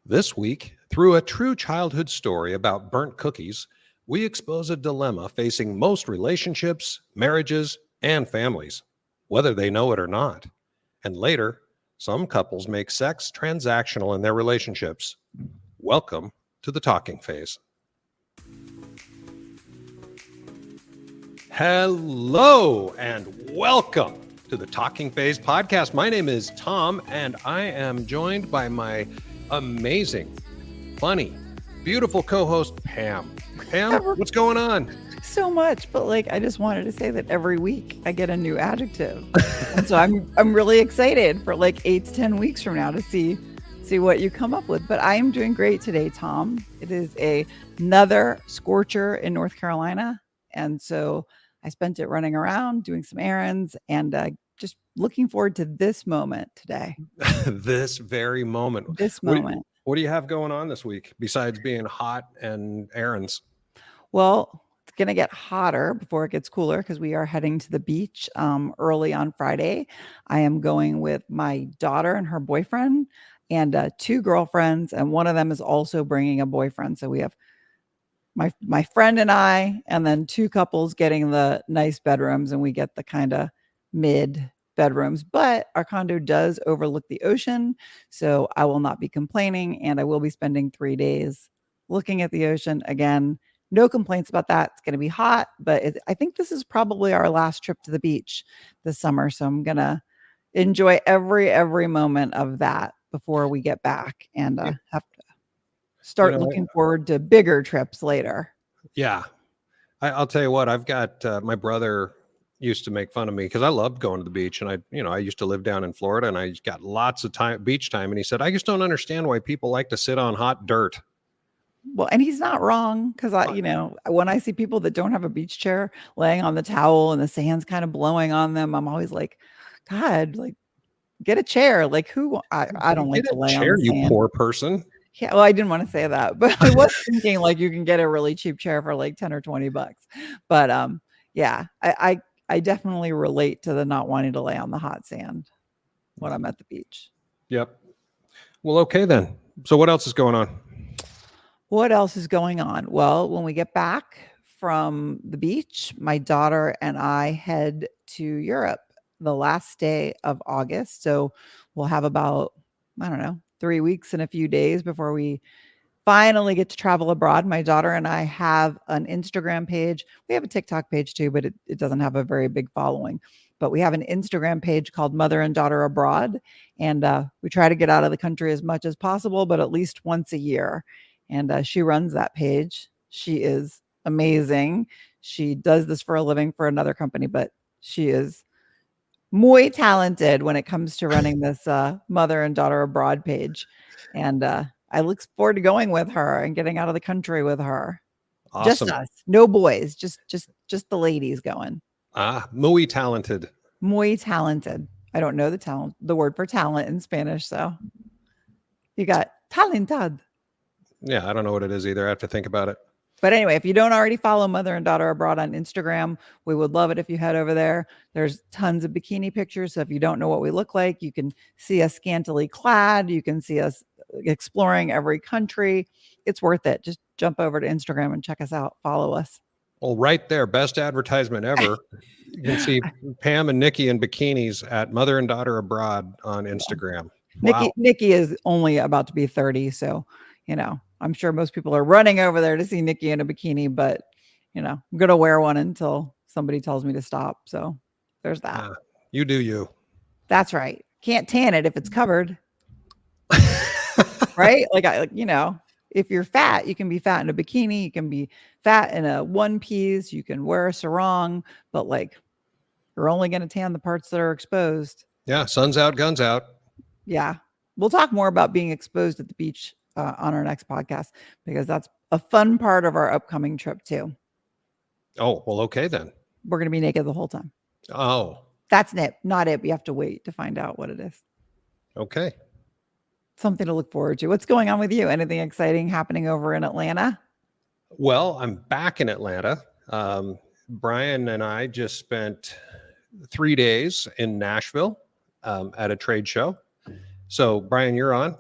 This week, through a true childhood story about burnt cookies, we expose a dilemma facing most relationships, marriages, and families, whether they know it or not. And later, some couples make sex transactional in their relationships. Welcome to the talking phase. Hello, and welcome to the Talking Phase podcast. My name is Tom, and I am joined by my amazing, funny, beautiful co-host, Pam. Pam, what's going on? So much, but I just wanted to say that every week I get a new adjective, and so I'm really excited for 8 to 10 weeks from now to see what you come up with. But I am doing great today, Tom. It is another scorcher in North Carolina, and so I spent it running around doing some errands and just looking forward to this moment today. This very moment. This moment. What do you have going on this week besides being hot and errands? Well, it's going to get hotter before it gets cooler because we are heading to the beach early on Friday. I am going with my daughter and her boyfriend and 2 girlfriends, and one of them is also bringing a boyfriend. So we have my friend and I, and then 2 couples getting the nice bedrooms, and we get the kind of mid bedrooms. But our condo does overlook the ocean, so I will not be complaining, and I will be spending 3 days looking at the ocean again. No complaints about that. It's going to be hot, but I think this is probably our last trip to the beach this summer. So I'm going to enjoy every moment of that before we get back and have to start looking forward to bigger trips later. Yeah. I'll tell you what, I've got my brother used to make fun of me because I loved going to the beach, and I used to live down in Florida, and I got lots of beach time. And he said, I just don't understand why people like to sit on hot dirt. Well, and he's not wrong, because when I see people that don't have a beach chair laying on the towel and the sand's kind of blowing on them, I'm always like, God, get a chair. I don't like to lay on the sand. You poor person. Yeah, well, I didn't want to say that, but I was thinking you can get a really cheap chair for $10 or $20. But yeah, I definitely relate to the not wanting to lay on the hot sand when I'm at the beach. Yep. Well, okay then. So what else is going on? What else is going on? Well, when we get back from the beach, my daughter and I head to Europe the last day of August. So we'll have about, 3 weeks and a few days before we finally get to travel abroad. My daughter and I have an Instagram page. We have a TikTok page too, but it doesn't have a very big following. But we have an Instagram page called Mother and Daughter Abroad. And we try to get out of the country as much as possible, but at least once a year. And she runs that page. She is amazing. She does this for a living for another company, but she is muy talented when it comes to running this Mother and Daughter Abroad page. And I look forward to going with her and getting out of the country with her. Awesome. Just us, no boys, just the ladies going. Muy talented. Muy talented. I don't know the word for talent in Spanish, so you got talented. Yeah, I don't know what it is either. I have to think about it. But anyway, if you don't already follow Mother and Daughter Abroad on Instagram, we would love it if you head over there. There's tons of bikini pictures. So if you don't know what we look like, you can see us scantily clad. You can see us exploring every country. It's worth it. Just jump over to Instagram and check us out. Follow us. Well, right there, best advertisement ever. You can see Pam and Nikki in bikinis at Mother and Daughter Abroad on Instagram. Wow. Nikki is only about to be 30, so I'm sure most people are running over there to see Nikki in a bikini, but I'm going to wear one until somebody tells me to stop. So there's that. You do you. That's right. Can't tan it if it's covered. Right? If you're fat, you can be fat in a bikini. You can be fat in a one piece. You can wear a sarong, but you're only going to tan the parts that are exposed. Yeah. Sun's out, guns out. Yeah. We'll talk more about being exposed at the beach on our next podcast, because that's a fun part of our upcoming trip too. Oh, well, okay then. We're going to be naked the whole time. Oh. That's not it. We have to wait to find out what it is. Okay. Something to look forward to. What's going on with you? Anything exciting happening over in Atlanta? Well, I'm back in Atlanta. Brian and I just spent 3 days in Nashville at a trade show. So, Brian, you're on.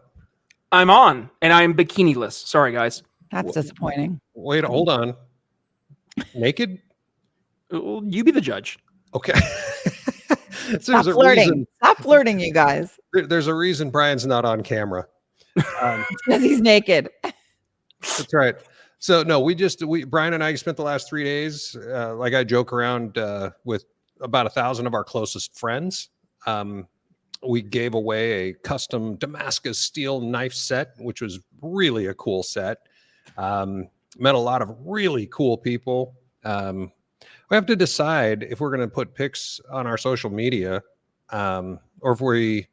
I'm on, and I'm bikiniless. Sorry, guys. That's disappointing. Wait, hold on. Naked? Well, you be the judge. Okay. Stop flirting. Stop flirting, you guys. There's a reason Brian's not on camera. Because he's naked. That's right. So no, Brian and I spent the last 3 days. Like I joke around with about 1,000 of our closest friends. We gave away a custom Damascus steel knife set, which was really a cool set. Met a lot of really cool people. We have to decide if we're going to put pics on our social media, or if we,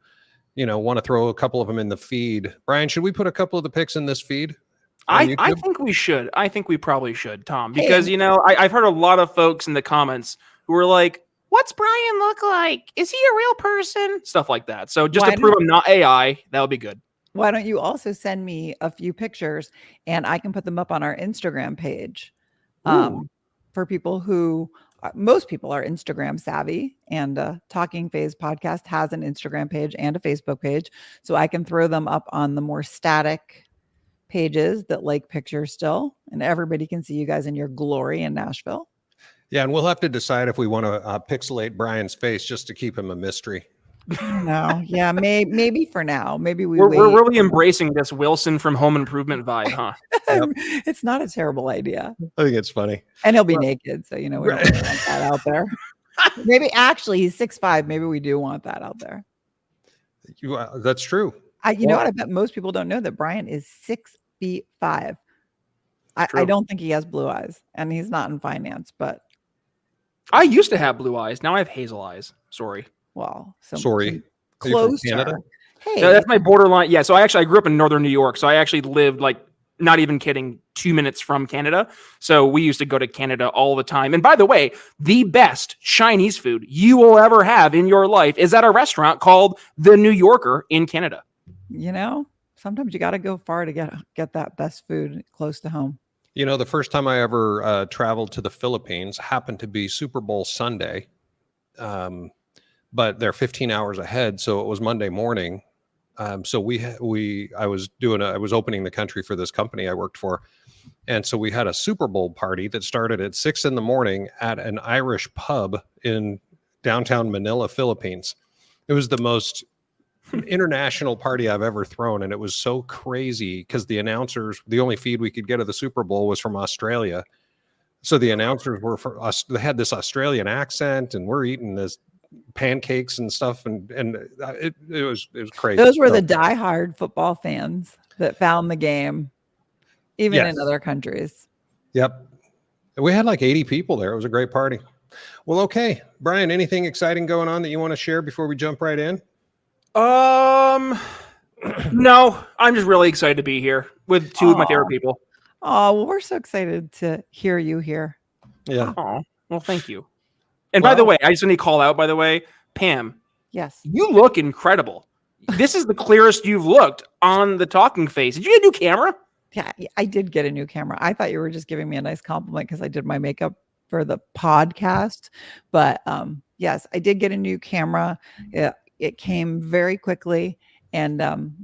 want to throw a couple of them in the feed. Brian, should we put a couple of the pics in this feed? I think we should. I think we probably should, Tom, because I've heard a lot of folks in the comments who are like, "What's Brian look like? Is he a real person?" Stuff like that. So just to prove I'm not AI, that would be good. Why don't you also send me a few pictures and I can put them up on our Instagram page? For people who, most people are Instagram savvy, and Talking Phase podcast has an Instagram page and a Facebook page. So I can throw them up on the more static pages that like pictures still, and everybody can see you guys in your glory in Nashville. Yeah, and we'll have to decide if we want to pixelate Brian's face just to keep him a mystery. No, yeah, maybe for now. Maybe we're really embracing this Wilson from Home Improvement vibe, huh? Yep. It's not a terrible idea. I think it's funny. And he'll be naked, so we don't really want that out there. Maybe actually he's 6'5". Maybe we do want that out there. That's true. You know what? I bet most people don't know that Brian is 6'5". I don't think he has blue eyes, and he's not in finance, but I used to have blue eyes. Now I have hazel eyes. Sorry. Well, sorry. Closer. Canada? Hey, no, that's my borderline. Yeah, so I grew up in northern New York, so I actually lived, like, not even kidding, 2 minutes from Canada. So we used to go to Canada all the time. And by the way, the best Chinese food you will ever have in your life is at a restaurant called The New Yorker in Canada. Sometimes you got to go far to get that best food close to home. The first time I ever traveled to the Philippines happened to be Super Bowl Sunday. But they're 15 hours ahead, so it was Monday morning. So I was opening the country for this company I worked for, and so we had a Super Bowl party that started at 6 a.m. at an Irish pub in downtown Manila, Philippines. It was the most international party I've ever thrown, and it was so crazy because the only feed we could get of the Super Bowl was from Australia. So the announcers were for us. They had this Australian accent, and we're eating this pancakes and stuff, and it was crazy. Those were the diehard football fans that found the game, even in other countries. Yep, we had like 80 people there. It was a great party. Well, okay, Brian, anything exciting going on that you want to share before we jump right in? No, I'm just really excited to be here with two of my favorite people. Oh, well, we're so excited to hear you here. Yeah. Oh, well, thank you. And by the way, I just need to call out, by the way, Pam. Yes. You look incredible. This is the clearest you've looked on the Talking Face. Did you get a new camera? Yeah, I did get a new camera. I thought you were just giving me a nice compliment because I did my makeup for the podcast. But yes, I did get a new camera. It came very quickly and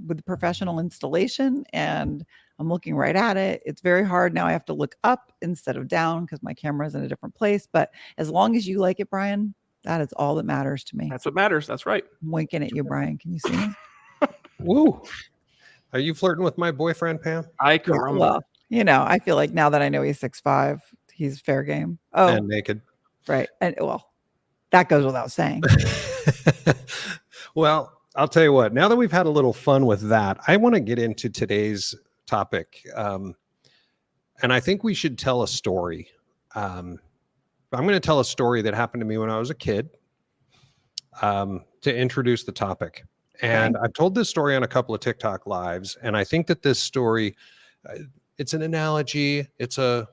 with the professional installation, and I'm looking right at it. It's very hard. Now I have to look up instead of down because my camera is in a different place. But as long as you like it, Brian, that is all that matters to me. That's what matters. That's right. I'm winking at you, Brian. Can you see me? Woo. Are you flirting with my boyfriend, Pam? Well, I feel like now that I know he's 6'5", he's fair game. Oh, and naked. Right. And well, that goes without saying. Well, I'll tell you what, now that we've had a little fun with that, I want to get into today's topic. And I think we should tell a story. I'm going to tell a story that happened to me when I was a kid to introduce the topic. And I've told this story on a couple of TikTok lives. And I think that this story, it's an analogy. It's the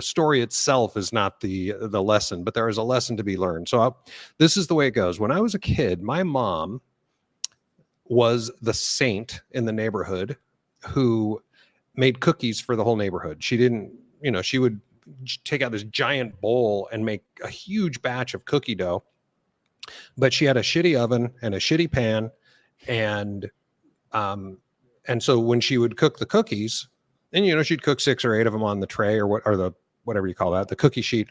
story itself is not the lesson, but there is a lesson to be learned. So this is the way it goes. When I was a kid, my mom was the saint in the neighborhood who made cookies for the whole neighborhood. She didn't, she would take out this giant bowl and make a huge batch of cookie dough. But she had a shitty oven and a shitty pan, and And so when she would cook the cookies, and she'd cook 6 or 8 of them on the tray or whatever you call that, the cookie sheet,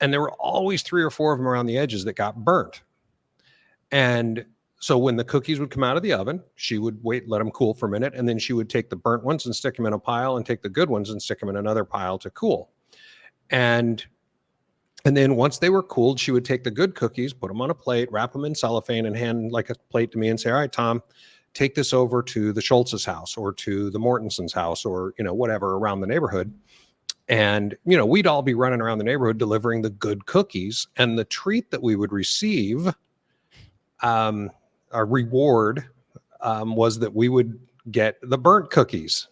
and there were always 3 or 4 of them around the edges that got burnt. And so when the cookies would come out of the oven, she would wait, let them cool for a minute, and then she would take the burnt ones and stick them in a pile, and take the good ones and stick them in another pile to cool. And then once they were cooled, she would take the good cookies, put them on a plate, wrap them in cellophane, and hand like a plate to me and say, all right, Tom, take this over to the Schultz's house or to the Mortenson's house or, whatever around the neighborhood. And, we'd all be running around the neighborhood delivering the good cookies. And the treat that we would receive, our reward, was that we would get the burnt cookies.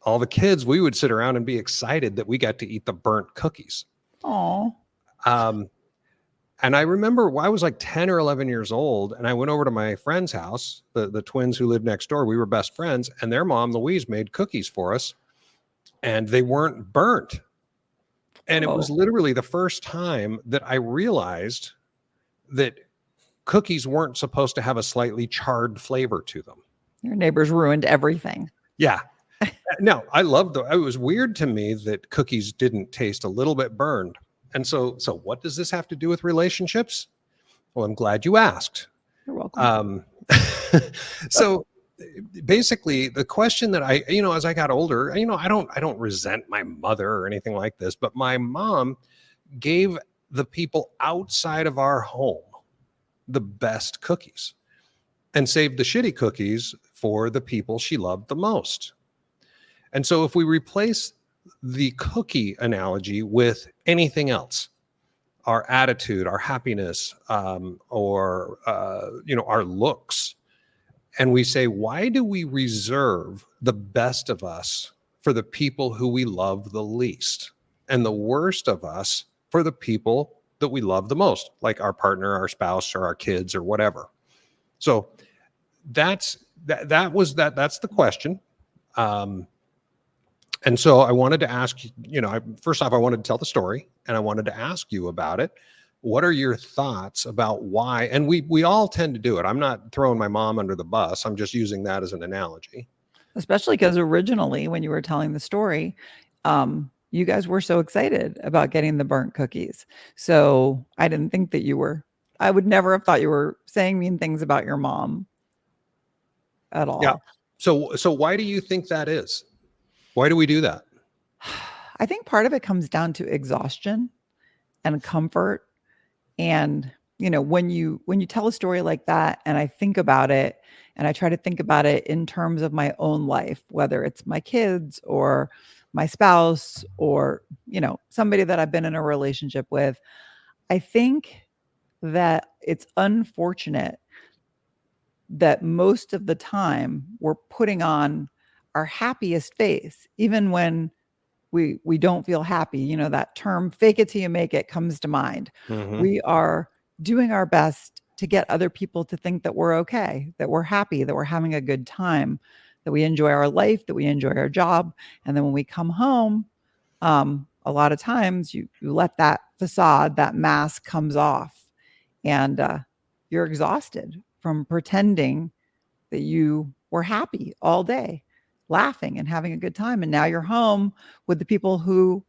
All the kids, we would sit around and be excited that we got to eat the burnt cookies. Oh. And I remember I was like 10 or 11 years old, and I went over to my friend's house, the twins who lived next door. We were best friends, and their mom, Louise, made cookies for us, and they weren't burnt. And it was literally the first time that I realized that cookies weren't supposed to have a slightly charred flavor to them. Your neighbors ruined everything. Yeah. No, I loved it was weird to me that cookies didn't taste a little bit burned. And so what does this have to do with relationships? Well, I'm glad you asked. You're welcome. So basically the question that I, as I got older, I don't resent my mother or anything like this, but my mom gave the people outside of our home the best cookies and saved the shitty cookies for the people she loved the most. And so if we replace the cookie analogy with anything else, our attitude, our happiness, or our looks, and we say, why do we reserve the best of us for the people who we love the least, and the worst of us for the people that we love the most, like our partner, our spouse, or our kids, or whatever? So that's the question. And so I wanted to ask, first off, I wanted to tell the story, and I wanted to ask you about it. What are your thoughts about why? And we all tend to do it. I'm not throwing my mom under the bus. I'm just using that as an analogy. Especially because originally when you were telling the story, you guys were so excited about getting the burnt cookies. So I didn't think that I would never have thought you were saying mean things about your mom at all. Yeah. So why do you think that is? Why do we do that? I think part of it comes down to exhaustion and comfort. And, when you tell a story like that, and I think about it, and I try to think about it in terms of my own life, whether it's my kids or my spouse or, somebody that I've been in a relationship with, I think that it's unfortunate that most of the time we're putting on our happiest face, even when we don't feel happy. That term, fake it till you make it, comes to mind. Mm-hmm. We are doing our best to get other people to think that we're okay, that we're happy, that we're having a good time, that we enjoy our life, that we enjoy our job. And then when we come home, a lot of times you let that facade, that mask comes off, and you're exhausted from pretending that you were happy all day, laughing and having a good time. And now you're home with the people who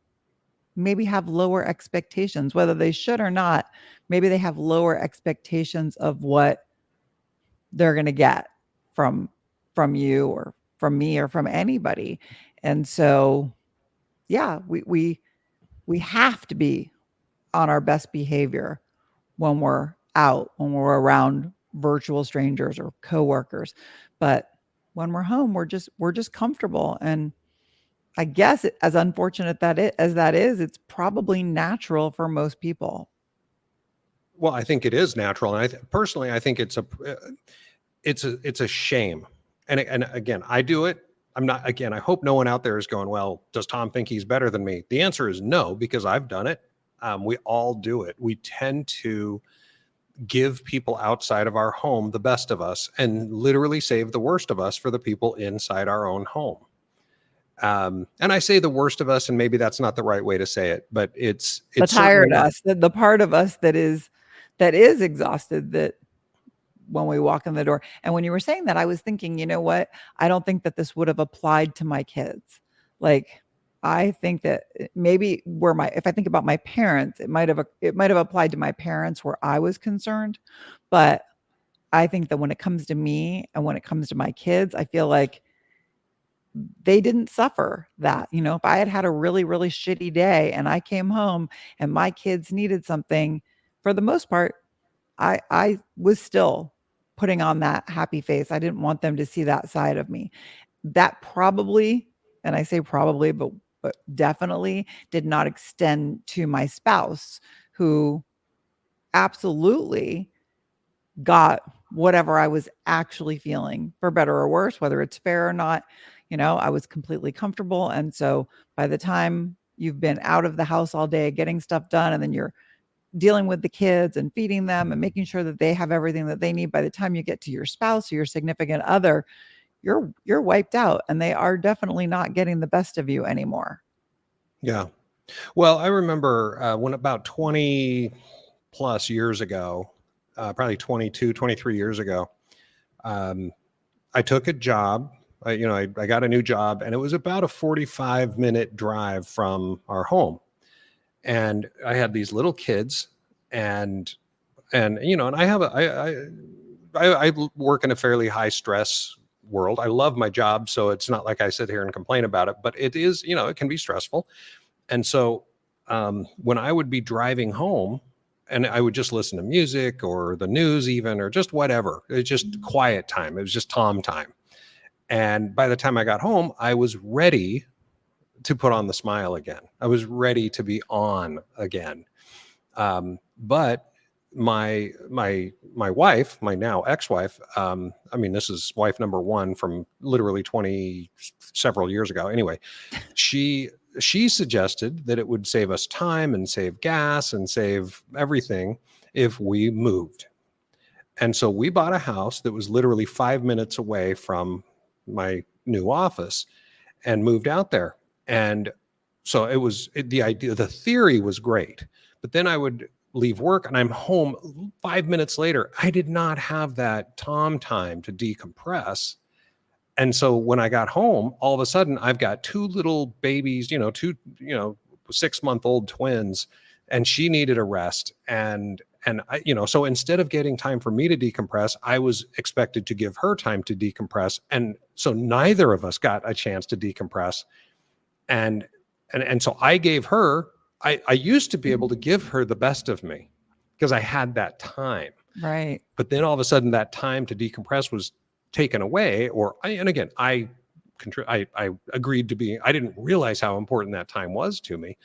maybe have lower expectations, whether they should or not. Maybe they have lower expectations of what they're going to get from you or from me or from anybody. And so, yeah, we have to be on our best behavior when we're out, when we're around virtual strangers or coworkers. But when we're home, we're just comfortable. And I guess as unfortunate as that is, it's probably natural for most people. Well, I think it is natural, and personally, I think it's a shame. And again, I do it. I'm not. Again, I hope no one out there is going, well, does Tom think he's better than me? The answer is no, because I've done it. We all do it. We tend to give people outside of our home the best of us and literally save the worst of us for the people inside our own home. And I say the worst of us, and maybe that's not the right way to say it, but it's the tired us, the part of us that is exhausted, that when we walk in the door. And when you were saying that, I was thinking, you know what? I don't think that this would have applied to my kids. Like, I think that maybe if I think about my parents, it might have applied to my parents where I was concerned. But I think that when it comes to me and when it comes to my kids, I feel like they didn't suffer that. If I had had a really, really shitty day and I came home and my kids needed something, for the most part, I was still putting on that happy face. I didn't want them to see that side of me. That probably, and I say probably, but definitely did not extend to my spouse, who absolutely got whatever I was actually feeling, for better or worse, whether it's fair or not. I was completely comfortable. And so by the time you've been out of the house all day getting stuff done, and then you're dealing with the kids and feeding them and making sure that they have everything that they need, by the time you get to your spouse or your significant other, you're wiped out, and they are definitely not getting the best of you anymore. Yeah. Well, I remember when about 20 plus years ago, probably 22, 23 years ago, I took a job. I got a new job, and it was about a 45-minute drive from our home. And I had these little kids, and I work in a fairly high stress world. I love my job, so it's not like I sit here and complain about it, but it is, it can be stressful. And so when I would be driving home, and I would just listen to music or the news even, or just whatever, it's just quiet time. It was just Tom time. And by the time I got home, I was ready to put on the smile again. I was ready to be on again. But my wife, my now ex-wife, this is wife number one from literally 20 several years ago. Anyway, she suggested that it would save us time and save gas and save everything if we moved. And so we bought a house that was literally 5 minutes away from my new office and moved out there. And so the theory was great, but then I would leave work and I'm home 5 minutes later. I did not have that Tom time to decompress. And so when I got home, all of a sudden I've got two little babies, two 6-month-old twins, and she needed a rest. And so instead of getting time for me to decompress, I was expected to give her time to decompress. And so neither of us got a chance to decompress. And so I gave her, I used to be able to give her the best of me because I had that time. Right. But then all of a sudden that time to decompress was taken away, I agreed to be, I didn't realize how important that time was to me.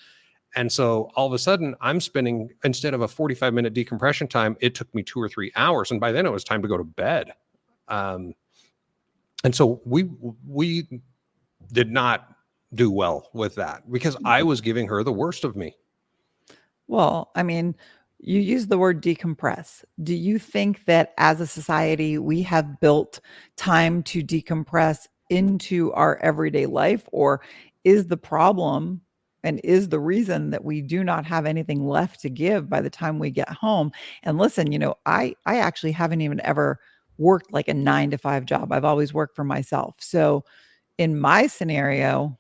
And so all of a sudden I'm spending, instead of a 45-minute decompression time, it took me 2 or 3 hours. And by then it was time to go to bed. And so we did not do well with that because I was giving her the worst of me. Well, you use the word decompress. Do you think that as a society, we have built time to decompress into our everyday life? Or is the problem and is the reason that we do not have anything left to give by the time we get home? And listen, I actually haven't even ever worked like a 9-to-5 job. I've always worked for myself. So in my scenario,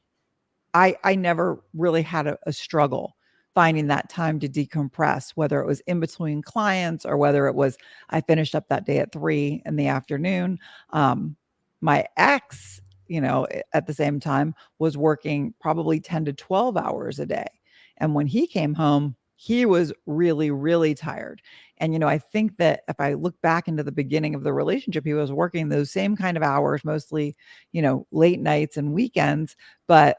I never really had a struggle finding that time to decompress, whether it was in between clients or whether it was I finished up that day at 3 in the afternoon. My ex, at the same time was working probably 10 to 12 hours a day. And when he came home, he was really, really tired. And, I think that if I look back into the beginning of the relationship, he was working those same kind of hours, mostly, late nights and weekends. But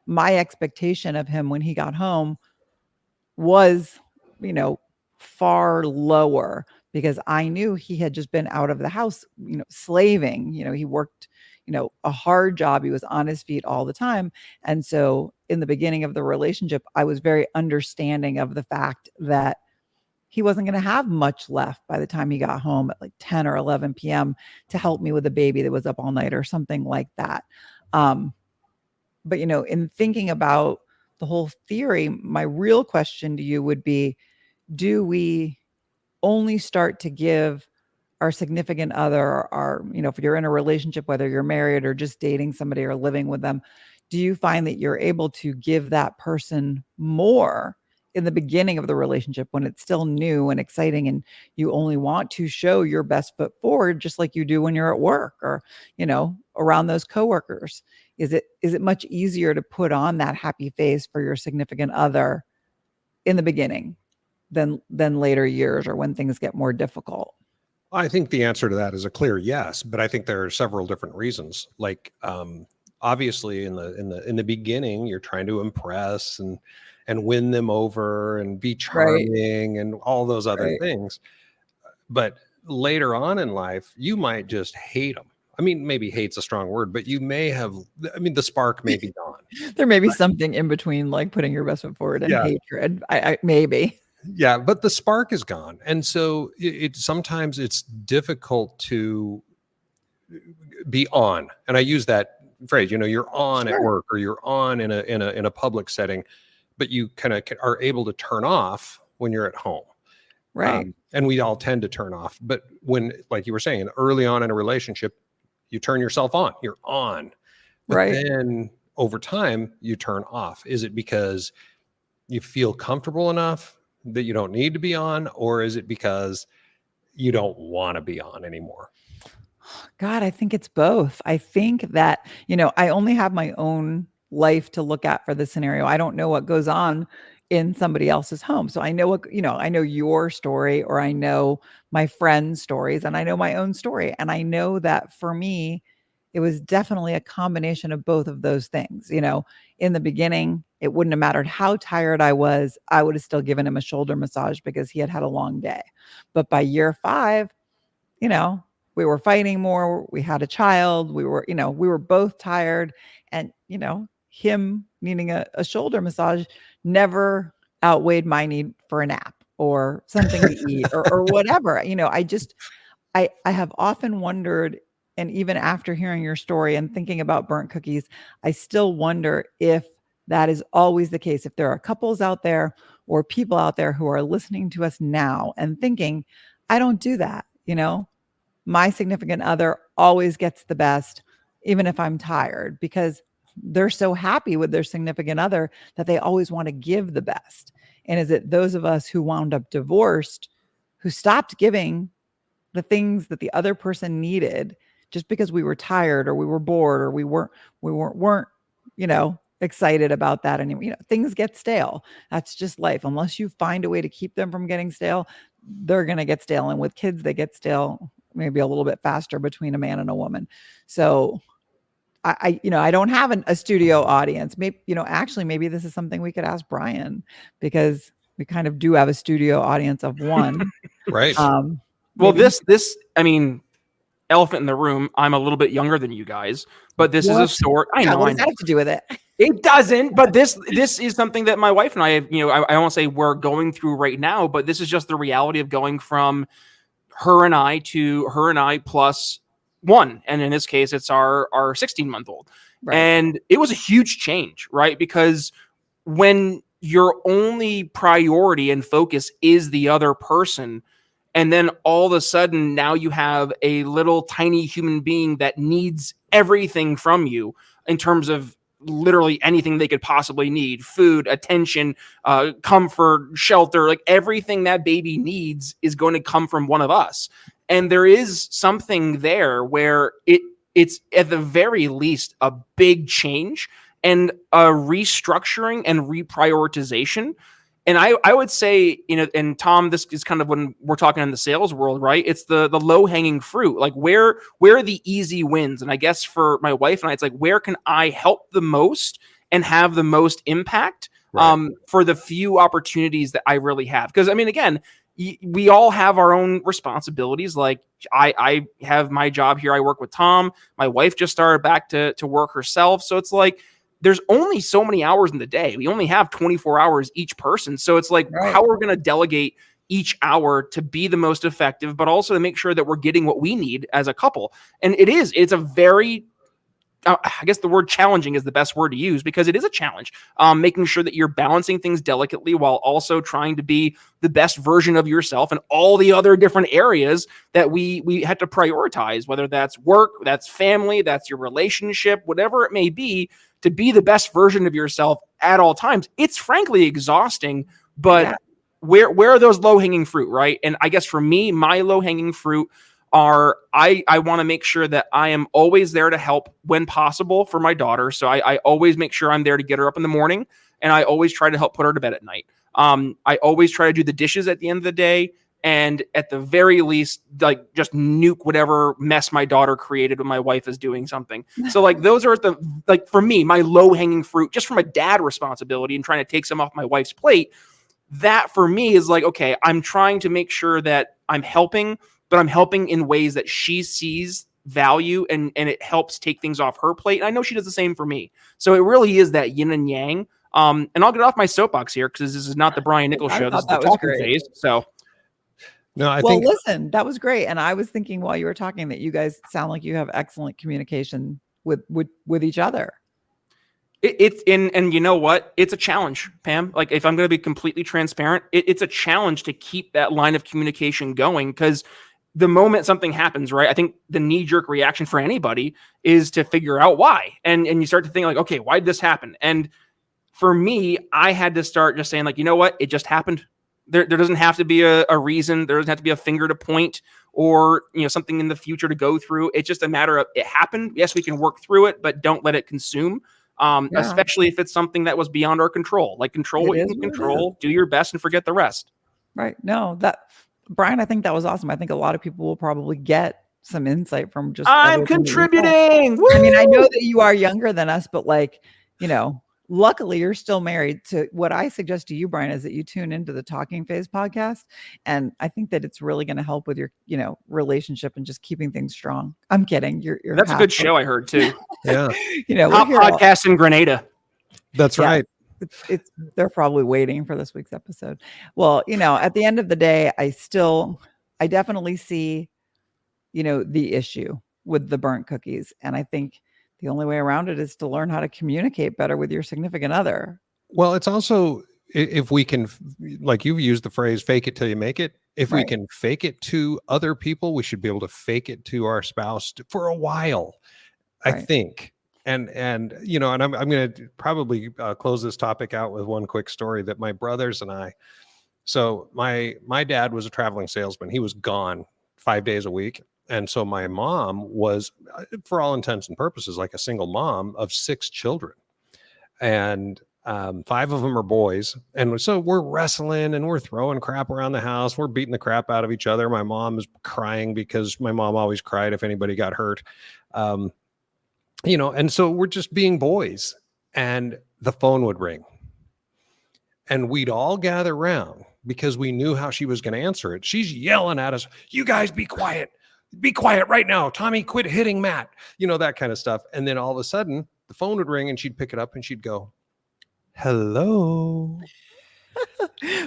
my expectation of him when he got home was, far lower because I knew he had just been out of the house, slaving. He worked, a hard job. He was on his feet all the time. And so in the beginning of the relationship, I was very understanding of the fact that he wasn't going to have much left by the time he got home at like 10 or 11 p.m. to help me with a baby that was up all night or something like that. But, in thinking about the whole theory, my real question to you would be, do we only start to give our significant other, or if you're in a relationship, whether you're married or just dating somebody or living with them, do you find that you're able to give that person more in the beginning of the relationship when it's still new and exciting, and you only want to show your best foot forward, just like you do when you're at work or, around those coworkers? Is it much easier to put on that happy face for your significant other in the beginning than later years, or when things get more difficult? I think the answer to that is a clear yes, but I think there are several different reasons. Like, obviously, in the beginning, you're trying to impress and win them over and be charming and all those other things. But later on in life, you might just hate them. I mean, maybe hate's a strong word, but you may have. I mean, the spark may be gone. There may be something in between, like putting your best foot forward and hatred. I maybe. Yeah, but the spark is gone, and so sometimes it's difficult to be on. And I use that phrase. You're on at work, or you're on in a public setting, but you kind of are able to turn off when you're at home. Right. And we all tend to turn off. But when, like you were saying, early on in a relationship, you turn yourself on. You're on. But then over time, you turn off. Is it because you feel comfortable enough that you don't need to be on, or is it because you don't want to be on anymore? God, I think it's both. I think that, I only have my own life to look at for this scenario. I don't know what goes on in somebody else's home. So I know I know your story, or I know my friends' stories, and I know my own story. And I know that for me, it was definitely a combination of both of those things. In the beginning, it wouldn't have mattered how tired I was. I would have still given him a shoulder massage because he had had a long day. But by year 5, we were fighting more. We had a child. We were both tired, and, him needing a shoulder massage never outweighed my need for a nap or something to eat or whatever. I have often wondered, and even after hearing your story and thinking about burnt cookies, I still wonder if that is always the case. If there are couples out there or people out there who are listening to us now and thinking, I don't do that. My significant other always gets the best, even if I'm tired, because they're so happy with their significant other that they always want to give the best. And is it those of us who wound up divorced, who stopped giving the things that the other person needed just because we were tired or we were bored or we weren't excited about that anymore? Things get stale. That's just life. Unless you find a way to keep them from getting stale, they're going to get stale. And with kids, they get stale maybe a little bit faster between a man and a woman. So I don't have a studio audience. Maybe, actually, maybe this is something we could ask Brian, because we kind of do have a studio audience of one. Right. Well, I mean, elephant in the room. I'm a little bit younger than you guys, but this is a story. I know. What does that have to do with it? It doesn't, but this is something that my wife and I, I won't say we're going through right now, but this is just the reality of going from her and I to her and I plus one. And in this case, it's our 16-month-old. Right. And it was a huge change, right? Because when your only priority and focus is the other person, and then all of a sudden now you have a little tiny human being that needs everything from you in terms of literally anything they could possibly need: food, attention, comfort, shelter, like everything that baby needs is going to come from one of us. And there is something there where it's at the very least a big change and a restructuring and reprioritization. And I would say, and Tom, this is kind of when we're talking in the sales world, right? It's the low hanging fruit, like where are the easy wins? And I guess for my wife and I, it's like, where can I help the most and have the most impact for the few opportunities that I really have? Because I mean, again, we all have our own responsibilities. Like I have my job here. I work with Tom. My wife just started back to work herself. So it's like, there's only so many hours in the day. We only have 24 hours each person. So it's like, how we're going to delegate each hour to be the most effective, but also to make sure that we're getting what we need as a couple. And it's a very I guess the word challenging is the best word to use, because it is a challenge. Making sure that you're balancing things delicately while also trying to be the best version of yourself and all the other different areas that we had to prioritize, whether that's work, that's family, that's your relationship, whatever it may be, to be the best version of yourself at all times. It's frankly exhausting, but Yeah. where are those low-hanging fruit, right? And I guess for me, my low-hanging fruit are I want to make sure that I am always there to help when possible for my daughter. So I always make sure I'm there to get her up in the morning, and I always try to help put her to bed at night. I always try to do the dishes at the end of the day, and at the very least, like, just nuke whatever mess my daughter created when my wife is doing something. So like those are for me, my low-hanging fruit, just from a dad responsibility and trying to take some off my wife's plate. That for me is like, okay, I'm trying to make sure that I'm helping, but I'm helping in ways that she sees value, and it helps take things off her plate. And I know she does the same for me. So it really is that yin and yang. And I'll get off my soapbox here, because this is not the Brian Nichols I show. This is thought the that was talking great. phase. So No, I Well, think listen, that was great. And I was thinking while you were talking that you guys sound like you have excellent communication with each other. it's in, and you know what? It's a challenge, Pam. Like, if I'm going to be completely transparent, it's a challenge to keep that line of communication going, because the moment something happens, right? I think the knee-jerk reaction for anybody is to figure out why. And you start to think like, okay, why did this happen? And for me, I had to start just saying like, you know what? It just happened. There doesn't have to be a reason. There doesn't have to be a finger to point, or, something in the future to go through. It's just a matter of, it happened. Yes, we can work through it, but don't let it consume. Yeah. Especially if it's something that was beyond our control. Like, control It what you is can what it control, do your best, and forget the rest. Right. No, Brian, I think that was awesome. I think a lot of people will probably get some insight from just I'm everything that you said. contributing. I mean, I know Woo! that you are younger than us, but like, luckily you're still married. To what I suggest to you, Brian, is that you tune into the Talking Phase podcast. And I think that it's really going to help with your, relationship and just keeping things strong. I'm kidding. You're That's a good show, I heard too. yeah, we're Top here all- podcast in Grenada. that's Yeah. right. it's they're probably waiting for this week's episode. Well, at the end of the day, I definitely see, the issue with the burnt cookies. And I think the only way around it is to learn how to communicate better with your significant other. Well, it's also, if we can, like you've used the phrase, fake it till you make it. If we Right. can fake it to other people, we should be able to fake it to our spouse for a while, I Right. think. And I'm going to probably close this topic out with one quick story that my brothers and I, so my dad was a traveling salesman. He was gone 5 days a week. And so my mom was, for all intents and purposes, like a single mom of 6 children. And 5 of them are boys. And so we're wrestling and we're throwing crap around the house. We're beating the crap out of each other. My mom is crying because my mom always cried if anybody got hurt. And so we're just being boys, and the phone would ring and we'd all gather around because we knew how she was going to answer it. She's yelling at us, "You guys be quiet right now. Tommy, quit hitting Matt," that kind of stuff. And then all of a sudden the phone would ring and she'd pick it up and she'd go, "Hello."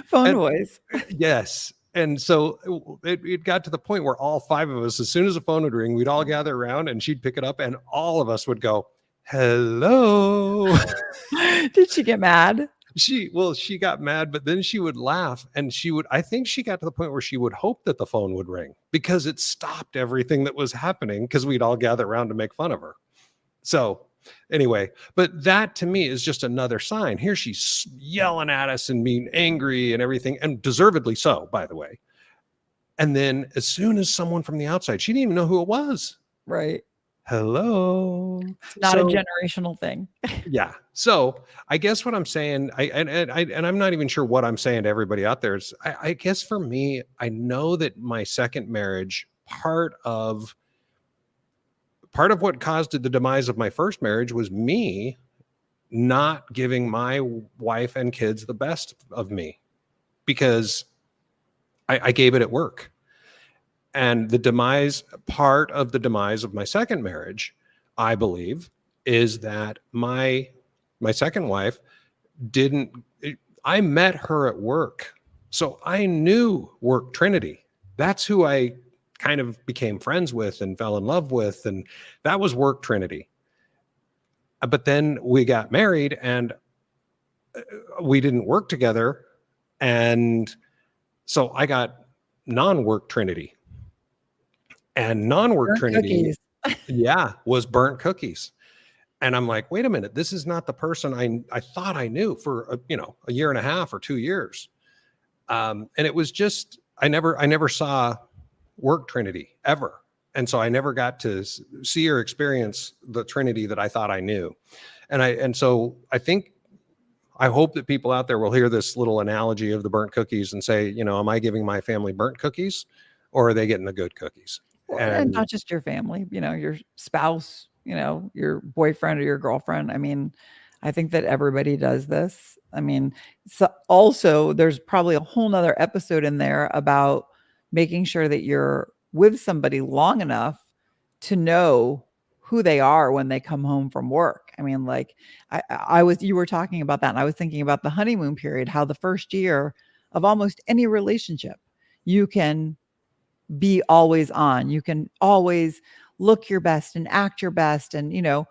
Phone voice. Yes. And so it got to the point where all 5 of us, as soon as the phone would ring, we'd all gather around and she'd pick it up and all of us would go, "Hello." Did she get mad? She got mad, but then she would laugh, and I think she got to the point where she would hope that the phone would ring because it stopped everything that was happening, because we'd all gather around to make fun of her. So anyway, but that to me is just another sign. Here she's yelling at us and being angry and everything, and deservedly so, by the way. And then as soon as someone from the outside, she didn't even know who it was. Right. Hello. It's not a generational thing. Yeah. So I guess what I'm saying, and I'm not even sure what I'm saying to everybody out there, is I guess for me, I know that my second marriage, part of what caused the demise of my first marriage was me not giving my wife and kids the best of me, because I gave it at work. And part of the demise of my second marriage, I believe, is that my second wife I met her at work. So I knew Work Trinity. That's who I kind of became friends with and fell in love with. And that was Work Trinity. But then we got married and we didn't work together. And so I got non-work Trinity. And non-work Burnt Trinity, cookies. yeah, was burnt cookies. And I'm like, wait a minute, this is not the person I thought I knew for a year and a half or 2 years. And it was just I never saw work Trinity ever. And so I never got to see or experience the Trinity that I thought I knew. And so I hope that people out there will hear this little analogy of the burnt cookies and say, am I giving my family burnt cookies or are they getting the good cookies? And not just your family, your spouse, your boyfriend or your girlfriend. I mean, I think that everybody does this. I mean, so also there's probably a whole nother episode in there about making sure that you're with somebody long enough to know who they are when they come home from work. I mean, like you were talking about that and I was thinking about the honeymoon period, how the first year of almost any relationship, you can be always on. You can always look your best and act your best and,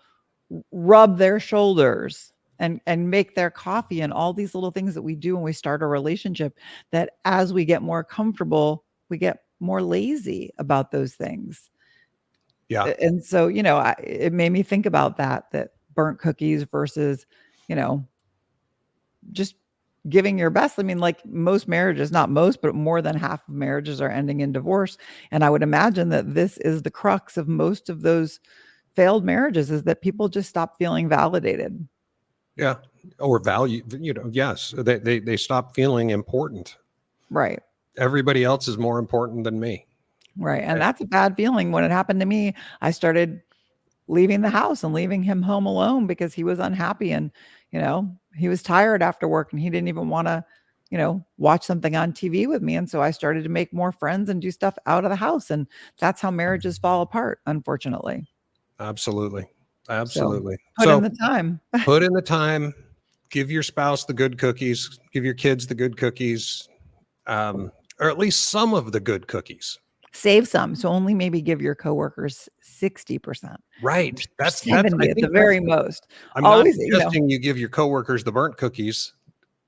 rub their shoulders and make their coffee and all these little things that we do when we start a relationship, that as we get more comfortable, we get more lazy about those things. Yeah. And so, it made me think about that burnt cookies versus, just giving your best. I mean, like most marriages, not most, but more than half of marriages are ending in divorce. And I would imagine that this is the crux of most of those failed marriages, is that people just stop feeling validated. Yeah. Or value, yes, they stop feeling important. Right. Everybody else is more important than me. Right. And that's a bad feeling. When it happened to me, I started leaving the house and leaving him home alone because he was unhappy and, he was tired after work and he didn't even want to, watch something on TV with me. And so I started to make more friends and do stuff out of the house. And that's how marriages fall apart, unfortunately. Absolutely. Absolutely. Put in the time. Put in the time, give your spouse the good cookies, give your kids the good cookies, or at least some of the good cookies. Save some. So only maybe give your coworkers 60%. Right. That's 70 at the very most. I'm Always, not suggesting you give your coworkers the burnt cookies.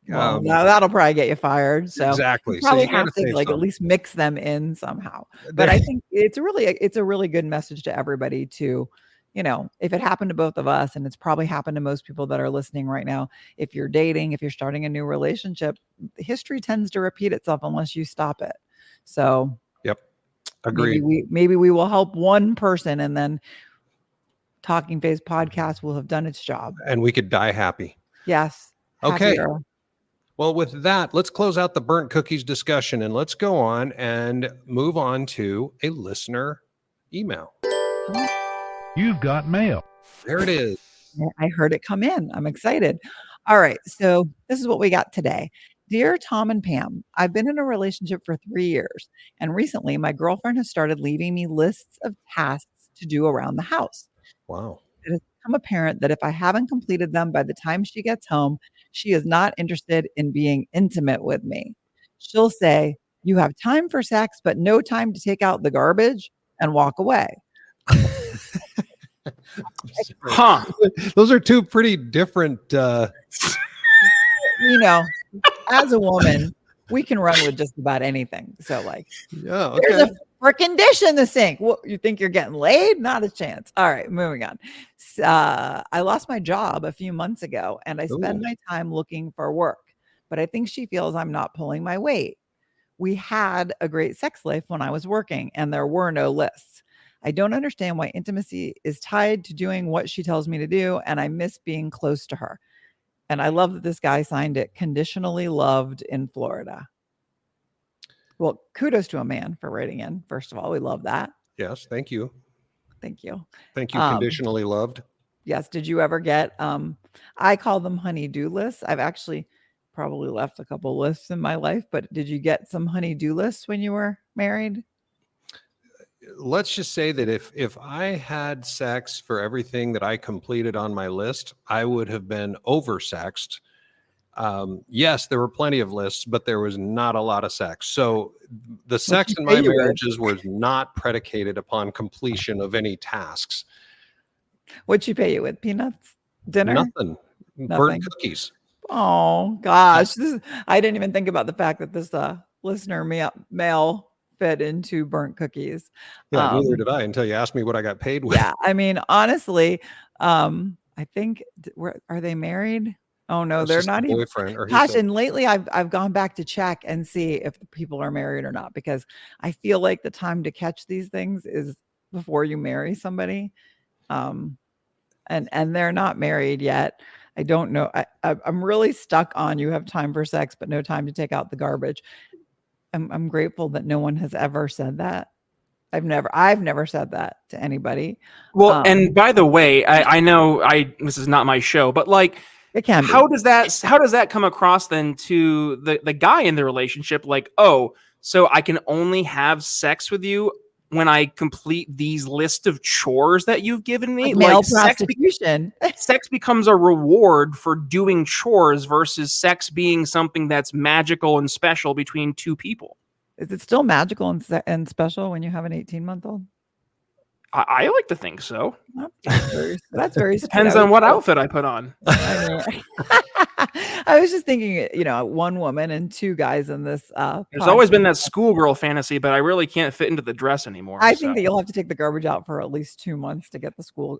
Well, now that'll probably get you fired. So exactly. you probably so you have to save like some. at least mix them in somehow. But I think it's a really good message to everybody to, if it happened to both of us, and it's probably happened to most people that are listening right now, if you're dating, if you're starting a new relationship, history tends to repeat itself unless you stop it. So yep. Agreed. Maybe we will help one person, and then Talking Phase podcast will have done its job. And we could die happy. Yes. Okay. Happier. Well, with that, let's close out the burnt cookies discussion and let's go on and move on to a listener email. You've got mail. There it is. I heard it come in. I'm excited. All right. So this is what we got today. Dear Tom and Pam, I've been in a relationship for 3 years, and recently my girlfriend has started leaving me lists of tasks to do around the house. Wow. It has become apparent that if I haven't completed them by the time she gets home, she is not interested in being intimate with me. She'll say, "You have time for sex, but no time to take out the garbage," and walk away. Huh. Those are two pretty different. As a woman, we can run with just about anything. So, like, Yeah. Okay. there's a freaking dish in the sink. What, you think you're getting laid? Not a chance. All right, moving on. I lost my job a few months ago, and I spend my time looking for work. But I think she feels I'm not pulling my weight. We had a great sex life when I was working, and there were no lists. I don't understand why intimacy is tied to doing what she tells me to do, and I miss being close to her. And I love that this guy signed it, conditionally loved in Florida. Well, kudos to a man for writing in. First of all, we love that. Yes. Thank you. Thank you. Thank you. Conditionally loved. Yes. Did you ever get, I call them honey-do lists. I've actually probably left a couple lists in my life, but did you get some honey-do lists when you were married? Let's just say that if I had sex for everything that I completed on my list, I would have been oversexed. Yes, there were plenty of lists, but there was not a lot of sex. So the sex in my marriages was not predicated upon completion of any tasks. What'd she pay you with? Peanuts? Dinner? Nothing. Nothing. Burnt cookies. Oh gosh, I didn't even think about the fact that this listener male fit into burnt cookies. Yeah, neither did I until you asked me what I got paid with. Yeah, I mean, honestly, I think are they married? Oh no, It's they're just a not even. boyfriend, or Gosh, and lately I've gone back to check and see if the people are married or not, because I feel like the time to catch these things is before you marry somebody. And they're not married yet. I don't know. I'm really stuck on you have time for sex, but no time to take out the garbage. I'm grateful that no one has ever said that. I've never said that to anybody. Well, and by the way, I know this is not my show, but like, it can how be. does that come across then to the guy in the relationship? Like, oh, so I can only have sex with you when I complete these list of chores that you've given me? Like male Like prostitution. sex becomes a reward for doing chores versus sex being something that's magical and special between two people. Is it still magical and special when you have an 18-month-old? I like to think so. That's very Depends on what outfit I put on. I mean, I was just thinking, one woman and two guys in this. There's always been that schoolgirl fantasy, but I really can't fit into the dress anymore. I think that you'll have to take the garbage out for at least 2 months to get the school.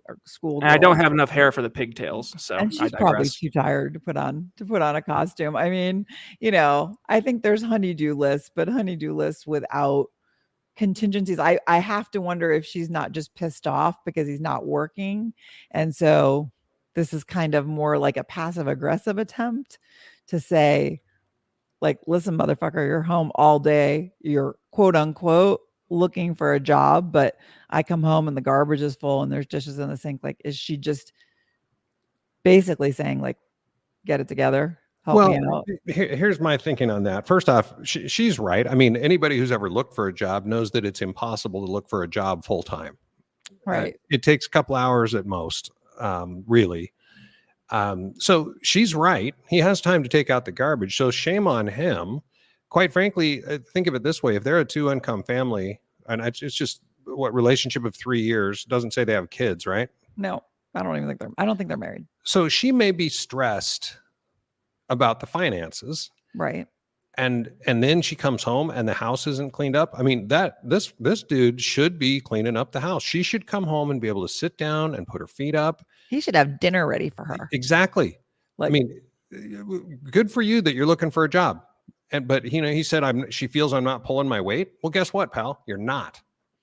And I don't have enough hair for the pigtails, so and she's probably too tired to put on a costume. I mean, I think there's honey-do lists, but honey-do lists without contingencies. I have to wonder if she's not just pissed off because he's not working, and so this is kind of more like a passive aggressive attempt to say, like, listen, motherfucker, you're home all day, you're quote unquote looking for a job, but I come home and the garbage is full and there's dishes in the sink. Like, is she just basically saying, like, get it together? Help me out. Here's my thinking on that. First off, she's right. I mean, anybody who's ever looked for a job knows that it's impossible to look for a job full time. Right. It takes a couple hours at most, really. So she's right. He has time to take out the garbage. So shame on him. Quite frankly, think of it this way. If they're a 2-income family, and it's just relationship of 3 years, doesn't say they have kids, right? No, I don't think they're married. So she may be stressed about the finances, right? And then she comes home and the house isn't cleaned up. I mean, this dude should be cleaning up the house. She should come home and be able to sit down and put her feet up. He should have dinner ready for her. Exactly. I mean, good for you that you're looking for a job. But he said, she feels I'm not pulling my weight. Well, guess what, pal? You're not.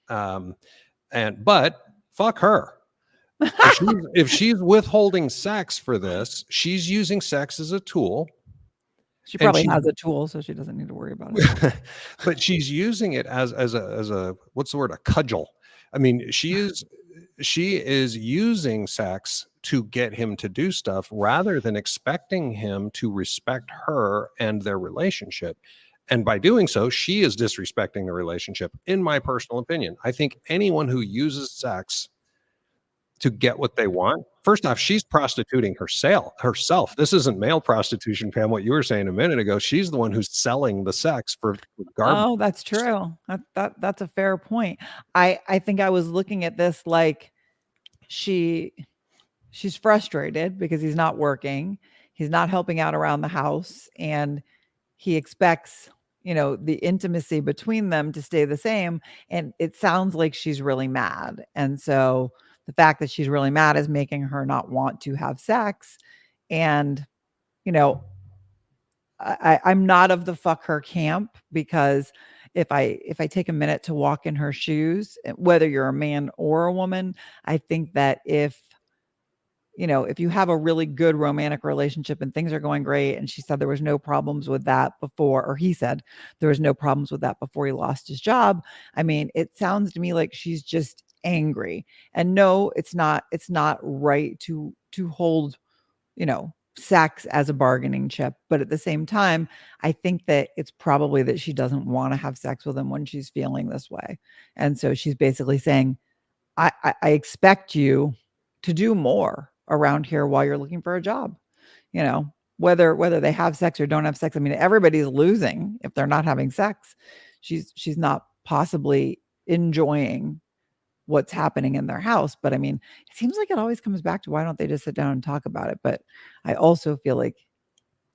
But fuck her. If she's withholding sex for this, she's using sex as a tool. She probably has a tool, so she doesn't need to worry about it. But she's using it as a what's the word? A cudgel. I mean, she is using sex to get him to do stuff rather than expecting him to respect her and their relationship. And by doing so, she is disrespecting the relationship, in my personal opinion. I think anyone who uses sex to get what they want, first off, she's prostituting herself. This isn't male prostitution, Pam, what you were saying a minute ago. She's the one who's selling the sex for garbage. Oh, that's true. That's a fair point. I think I was looking at this like she's frustrated because he's not working. He's not helping out around the house, and he expects, the intimacy between them to stay the same. And it sounds like she's really mad. And so the fact that she's really mad is making her not want to have sex. And, I'm not of the fuck her camp, because if I take a minute to walk in her shoes, whether you're a man or a woman, I think that if you have a really good romantic relationship and things are going great, and she said there was no problems with that before, or he said there was no problems with that before he lost his job. I mean, it sounds to me like she's just angry. And no, it's not right to hold, sex as a bargaining chip. But at the same time, I think that it's probably that she doesn't want to have sex with him when she's feeling this way. And so she's basically saying, I expect you to do more around here while you're looking for a job. Whether they have sex or don't have sex. I mean, everybody's losing if they're not having sex. She's not possibly enjoying what's happening in their house. But I mean, it seems like it always comes back to why don't they just sit down and talk about it? But I also feel like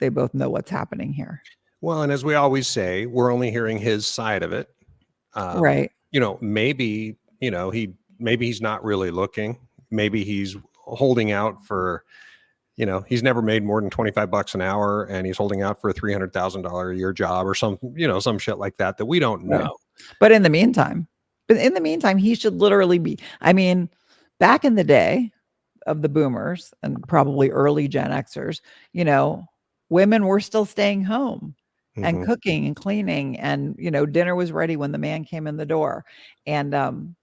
they both know what's happening here. Well, and as we always say, we're only hearing his side of it. Right. Maybe, maybe he's not really looking. Maybe he's holding out for, he's never made more than $25 an hour and he's holding out for a $300,000 a year job or some shit like that we don't know. Right. But in the meantime, he should literally be, I mean, back in the day of the boomers and probably early Gen Xers, women were still staying home and cooking and cleaning, and dinner was ready when the man came in the door. And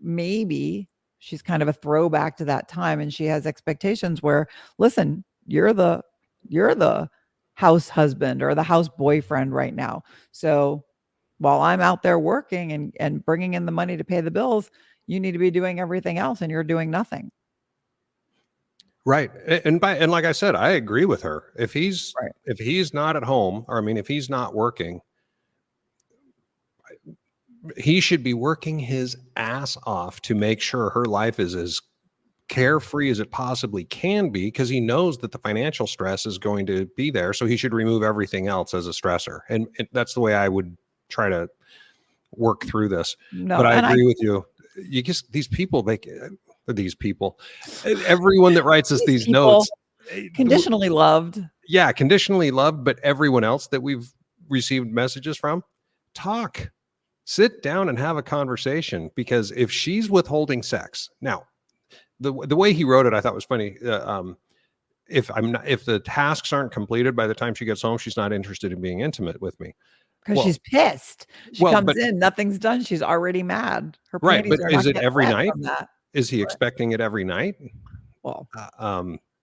maybe she's kind of a throwback to that time, and she has expectations where, listen, you're the house husband or the house boyfriend right now. So while I'm out there working and bringing in the money to pay the bills, you need to be doing everything else, and you're doing nothing. Right. And like I said, I agree with her. If he's Right. if he's not at home, or if he's not working, he should be working his ass off to make sure her life is as carefree as it possibly can be, because he knows that the financial stress is going to be there. So he should remove everything else as a stressor. And that's the way I would try to work through this. No, but I agree with you. You just, these people, everyone that writes us these notes, conditionally loved. Yeah, conditionally loved. But everyone else that we've received messages from, sit down and have a conversation. Because if she's withholding sex now, the way he wrote it, I thought was funny. If the tasks aren't completed by the time she gets home, she's not interested in being intimate with me. Because she's pissed. She comes in, nothing's done. She's already mad. Her right, but is it every night? Is he Right. expecting it every night? Well,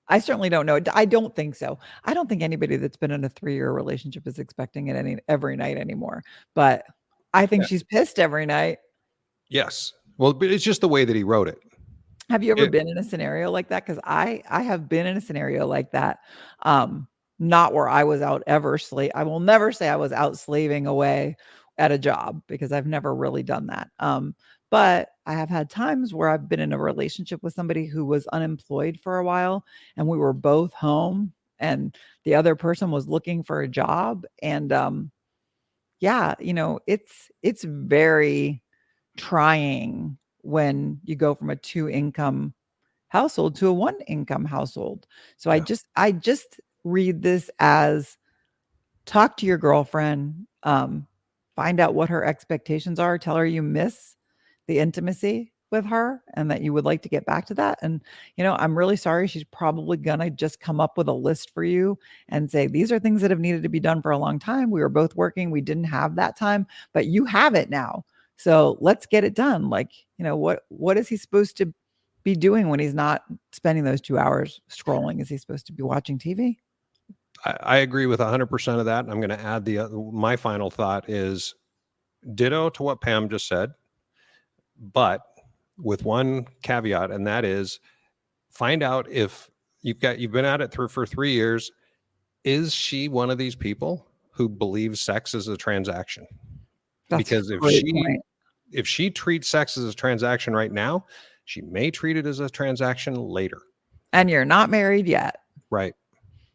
I certainly don't know. I don't think so. I don't think anybody that's been in a 3-year relationship is expecting it every night anymore. But I think she's pissed every night. Yes. Well, but it's just the way that he wrote it. Have you ever been in a scenario like that? Because I have been in a scenario like that. Not where I was out I will never say I was out slaving away at a job, because I've never really done that. But I have had times where I've been in a relationship with somebody who was unemployed for a while, and we were both home, and the other person was looking for a job. And it's very trying when you go from a 2-income household to a 1-income household. So I just read this as, talk to your girlfriend, find out what her expectations are, tell her you miss the intimacy with her and that you would like to get back to that. And, I'm really sorry. She's probably gonna just come up with a list for you and say, these are things that have needed to be done for a long time. We were both working. We didn't have that time, but you have it now. So let's get it done. Like, what is he supposed to be doing when he's not spending those 2 hours scrolling? Is he supposed to be watching TV? I agree with 100% of that. I'm going to add my final thought is ditto to what Pam just said, but with one caveat, and that is, find out if you've been at it for 3 years. Is she one of these people who believes sex is a transaction? Because if she treats sex as a transaction right now, she may treat it as a transaction later. And you're not married yet. Right.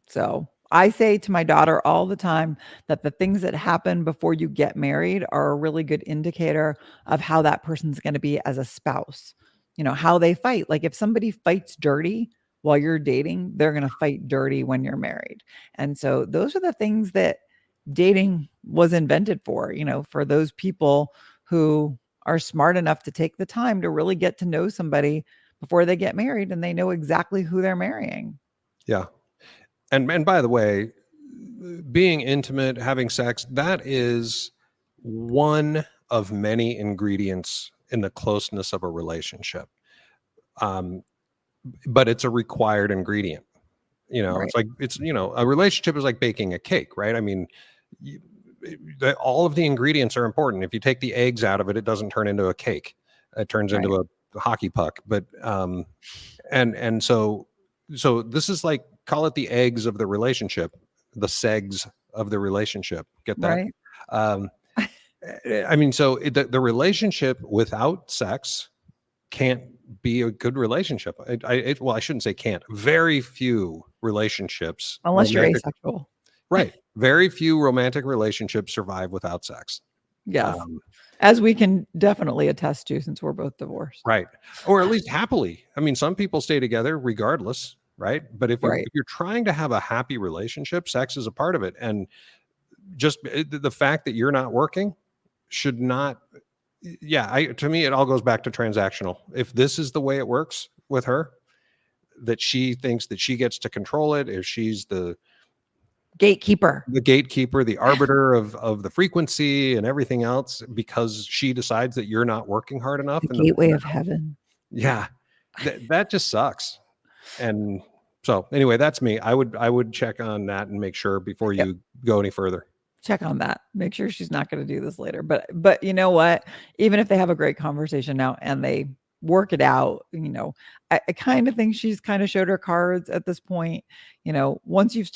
So I say to my daughter all the time that the things that happen before you get married are a really good indicator of how that person's going to be as a spouse. How they fight. Like if somebody fights dirty while you're dating, they're going to fight dirty when you're married. And so those are the things that dating was invented for, for those people who are smart enough to take the time to really get to know somebody before they get married, and they know exactly who they're marrying. Yeah. And by the way, being intimate, having sex, that is one of many ingredients in the closeness of a relationship. But it's a required ingredient. Right. It's a relationship is like baking a cake, right? I mean, all of the ingredients are important. If you take the eggs out of it, it doesn't turn into a cake. It turns into a hockey puck. But and so this is like, call it the eggs of the relationship, the segs of the relationship. Get that? Right. I mean, so the relationship without sex can't be a good relationship. Well, I shouldn't say can't. Very few relationships, Unless you're asexual. Right. Very few romantic relationships survive without sex. Yes. As we can definitely attest to, since we're both divorced. Right. Or at least happily. I mean, some people stay together regardless, right? But if you're trying to have a happy relationship, sex is a part of it. And just the fact that you're not working should not, to me, it all goes back to transactional. If this is the way it works with her, that she thinks that she gets to control it, if she's the gatekeeper, the arbiter of the frequency and everything else, because she decides that you're not working hard enough. The gateway of heaven. Yeah, that just sucks. And so anyway, that's me. I would check on that and make sure before you go any further. Check on that. Make sure she's not going to do this later. But you know what? Even if they have a great conversation now and they work it out, I kind of think she's kind of showed her cards at this point. Once you've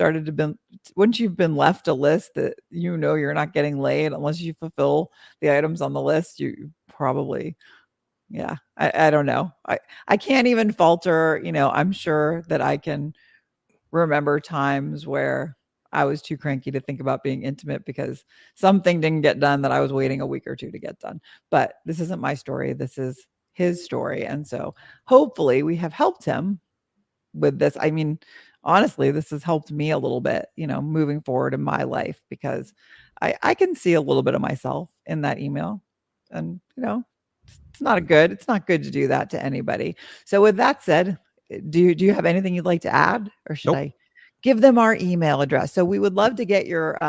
been left a list that you're not getting laid unless you fulfill the items on the list, you probably, I don't know. I can't even falter. I'm sure that I can remember times where I was too cranky to think about being intimate because something didn't get done that I was waiting a week or two to get done. But this isn't my story. This is his story. And so hopefully we have helped him with this. I mean, honestly, this has helped me a little bit, moving forward in my life, because I can see a little bit of myself in that email. And, it's not good to do that to anybody. So with that said, do you have anything you'd like to add, or should I give them our email address? So we would love to get your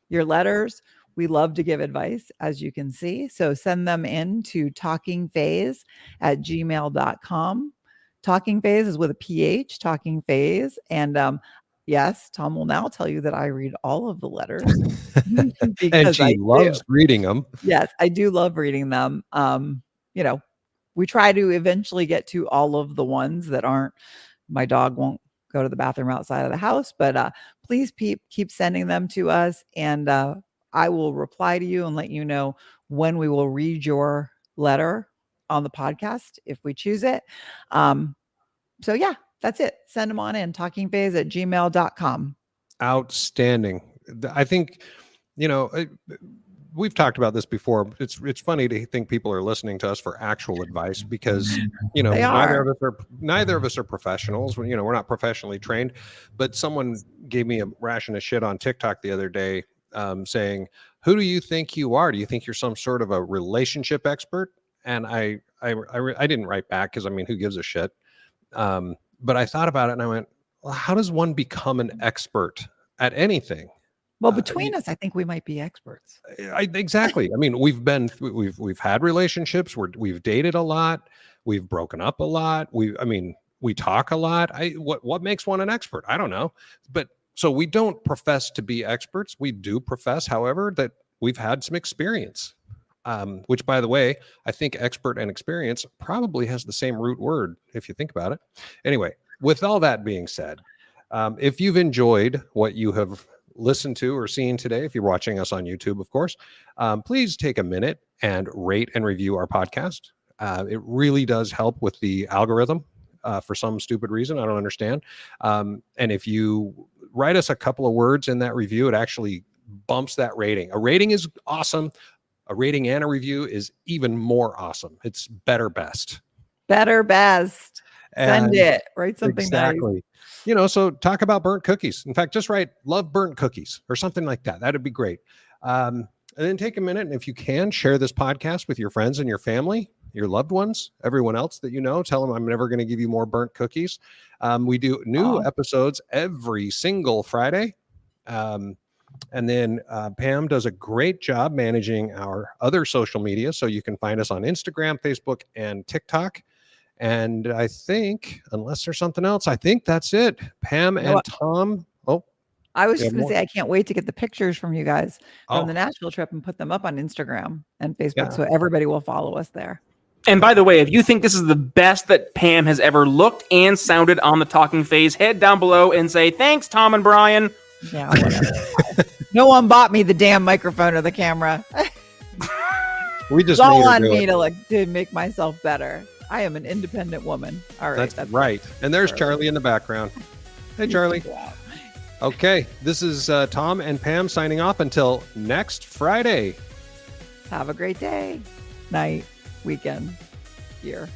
letters. We love to give advice, as you can see. So send them in to talkingphase@gmail.com. Talking Phase is with a PH, Talking Phase. And yes, Tom will now tell you that I read all of the letters. And she loves reading them. Yes, I do love reading them. We try to eventually get to all of the ones that aren't, my dog won't go to the bathroom outside of the house, but please keep sending them to us. And I will reply to you and let you know when we will read your letter on the podcast, if we choose it. So yeah, that's it. Send them on in, talkingphase@gmail.com. Outstanding. I think, we've talked about this before. It's funny to think people are listening to us for actual advice, because, neither of us are professionals. We're not professionally trained, but someone gave me a ration of shit on TikTok the other day, saying, "Who do you think you are? Do you think you're some sort of a relationship expert?" And I didn't write back, because who gives a shit? But I thought about it and I went, well, how does one become an expert at anything? Well, between us, I think we might be experts. Exactly. We've had relationships where we've dated a lot. We've broken up a lot. We talk a lot. What makes one an expert? I don't know. But so we don't profess to be experts. We do profess, however, that we've had some experience. Which, by the way, I think expert and experience probably has the same root word, if you think about it. Anyway, with all that being said, if you've enjoyed what you have listened to or seen today, if you're watching us on YouTube, of course, please take a minute and rate and review our podcast. It really does help with the algorithm for some stupid reason. I don't understand. And if you write us a couple of words in that review, it actually bumps that rating. A rating is awesome. A rating and a review is even more awesome. It's better best. Better best. Send it. Write something exactly. Nice. So talk about burnt cookies. In fact, just write "love burnt cookies" or something like that. That'd be great. And then take a minute, and if you can, share this podcast with your friends and your family, your loved ones, everyone else that you know. Tell them I'm never going to give you more burnt cookies. We do new episodes every single Friday. And then Pam does a great job managing our other social media. So you can find us on Instagram, Facebook, and TikTok. And I think, unless there's something else, I think that's it. Pam and Tom. Oh, I was just going to say, I can't wait to get the pictures from you guys from the Nashville trip and put them up on Instagram and Facebook. So everybody will follow us there. And by the way, if you think this is the best that Pam has ever looked and sounded on the Talking Phase, head down below and say, thanks, Tom and Brian. Yeah, whatever. No one bought me the damn microphone or the camera. We just it's all on me to make myself better. I am an independent woman. All right. That's right. And there's Charlie in the background. Hey, Charlie. Okay. This is Tom and Pam signing off until next Friday. Have a great day, night, weekend, year.